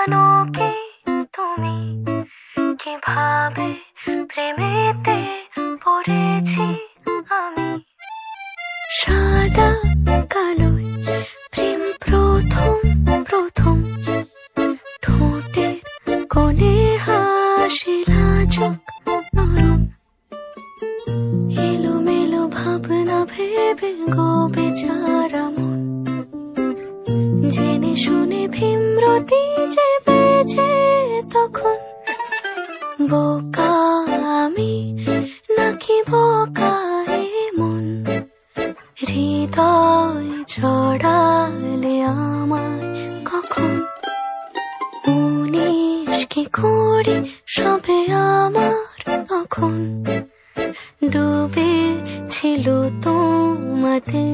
জানো কি তুমি কিভাবে প্রেমেতে পড়েছি আমি। সাদা কালোয় প্রেম প্রথম প্রথম, ঠোঁটের কোণে হাসি লাজুক নরম, এলোমেলো ভাবনা ভেবে গো বেচারা মন, জেনে শুনে ভীমরতি যে বেজে তখন। বোকা আমি নাকি বোকা এ মন, হৃদয় জড়ালে আমায় কখন। 19 কি 20 সবে আমার তখন, ডুবে ছিল তোমাতে।